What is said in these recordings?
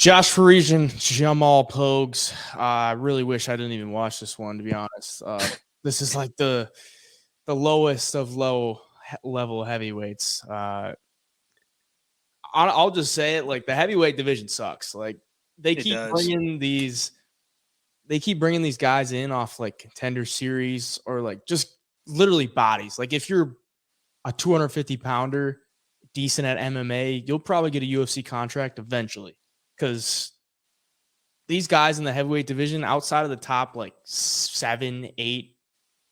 Josh Parisian, Jamal Pogues. I really wish I didn't even watch this one, to be honest. This is like the lowest of low level heavyweights. I'll just say it, like the heavyweight division sucks. Like they keep bringing these guys in off like Contender Series or like just literally bodies. Like if you're a 250 pounder decent at MMA, you'll probably get a UFC contract eventually, because these guys in the heavyweight division outside of the top like 7, 8,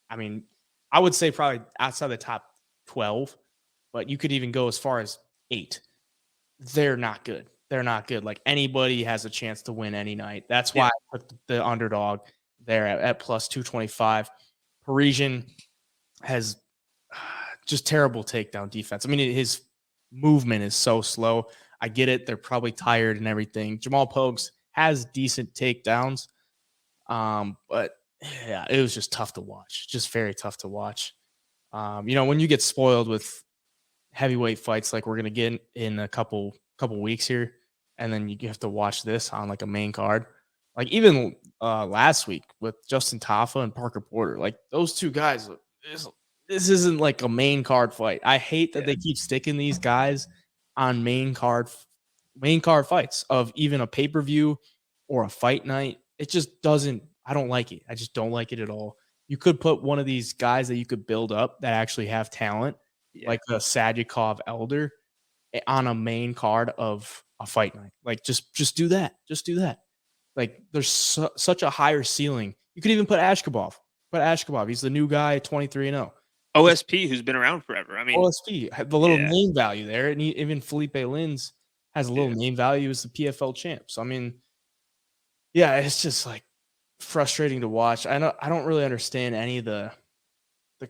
I mean, I would say probably outside the top 12, but you could even go as far as 8. They're not good. They're not good. Like anybody has a chance to win any night. That's why I put the underdog there at plus 225. Parisian has just terrible takedown defense. I mean, his movement is so slow. I get it. They're probably tired and everything. Jamal Pogues has decent takedowns. But yeah, it was just tough to watch. Just very tough to watch. When you get spoiled with heavyweight fights like we're gonna get in a couple weeks here, and then you have to watch this on like a main card. Like even last week with Justin Tafa and Parker Porter, like those two guys, this isn't like a main card fight. I hate that they keep sticking these guys on main card fights of even a pay-per-view or a fight night. It just doesn't, I don't like it. I just don't like it at all. You could put one of these guys that you could build up that actually have talent, like the Sadykhov Elder, on a main card of a fight night. Like just do that. Just do that. Like there's such a higher ceiling. You could even put Ashkabov. He's the new guy, 23-0. OSP, who's been around forever. I mean, OSP had the little name value there, and even Felipe Lins has a little name value as the PFL champ. So I mean, yeah, it's just like frustrating to watch. I don't really understand any of the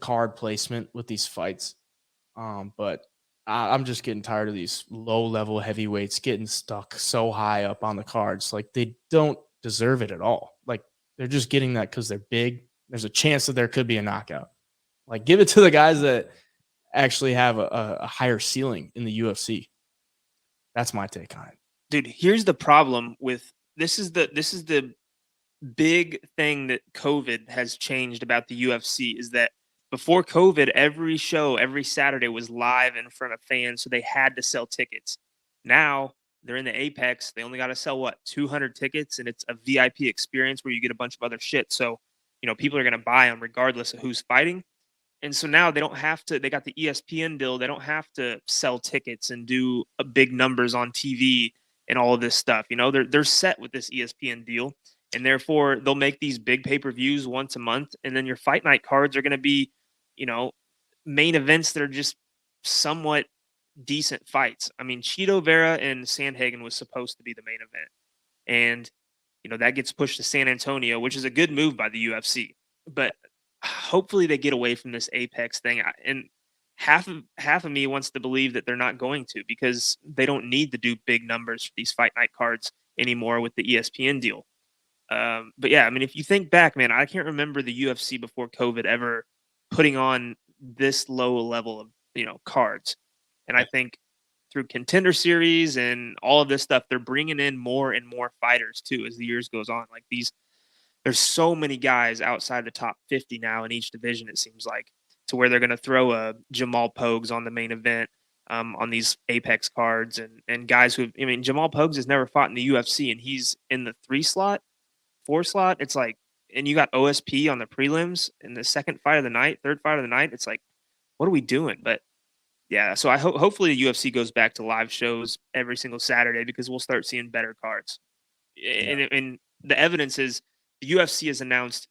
card placement with these fights, but I'm just getting tired of these low level heavyweights getting stuck so high up on the cards. Like they don't deserve it at all. Like they're just getting that because they're big. There's a chance that there could be a knockout. Like give it to the guys that actually have a higher ceiling in the UFC. That's my take on it. Dude, here's the problem with this is the big thing that COVID has changed about the UFC is that before COVID, every show, every Saturday was live in front of fans, so they had to sell tickets. Now they're in the Apex. They only got to sell, 200 tickets, and it's a VIP experience where you get a bunch of other shit. So, people are going to buy them regardless of who's fighting. And so now they don't have to, they got the ESPN deal. They don't have to sell tickets and do big numbers on TV and all of this stuff. They're set with this ESPN deal. And therefore, they'll make these big pay-per-views once a month. And then your fight night cards are going to be, main events that are just somewhat decent fights. I mean, Chito Vera and Sandhagen was supposed to be the main event. And, that gets pushed to San Antonio, which is a good move by the UFC. But hopefully they get away from this Apex thing. And half of me wants to believe that they're not going to, because they don't need to do big numbers for these fight night cards anymore with the ESPN deal. But yeah, I mean, if you think back, man, I can't remember the UFC before COVID ever putting on this low level of, cards. And I think through Contender Series and all of this stuff, they're bringing in more and more fighters too as the years goes on. Like there's so many guys outside the top 50 now in each division, it seems like, to where they're going to throw a Jamal Pogues on the main event on these Apex cards, and guys who, Jamal Pogues has never fought in the UFC, and he's in the 3 slot, 4 slot. It's like, and you got OSP on the prelims in the second fight of the night, third fight of the night. It's like, what are we doing? But yeah, so hopefully the UFC goes back to live shows every single Saturday, because we'll start seeing better cards. Yeah. And the evidence is the UFC has announced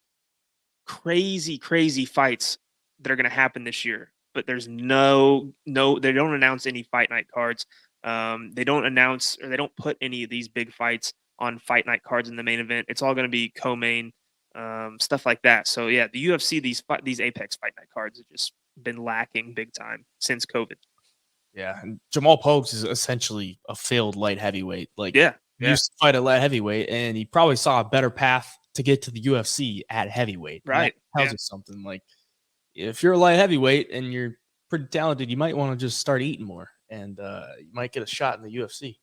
crazy fights that are going to happen this year, but there's no, they don't announce any fight night cards. They don't announce, or they don't put any of these big fights on fight night cards in the main event. It's all going to be co-main, stuff like that. So yeah, the UFC, these Apex fight night cards have just been lacking big time since COVID. Yeah, and Jamal Pogues is essentially a failed light heavyweight. Like, he used to fight at light heavyweight, and he probably saw a better path to get to the UFC at heavyweight. Right, tells you something. Like, if you're a light heavyweight and you're pretty talented, you might want to just start eating more, and you might get a shot in the UFC.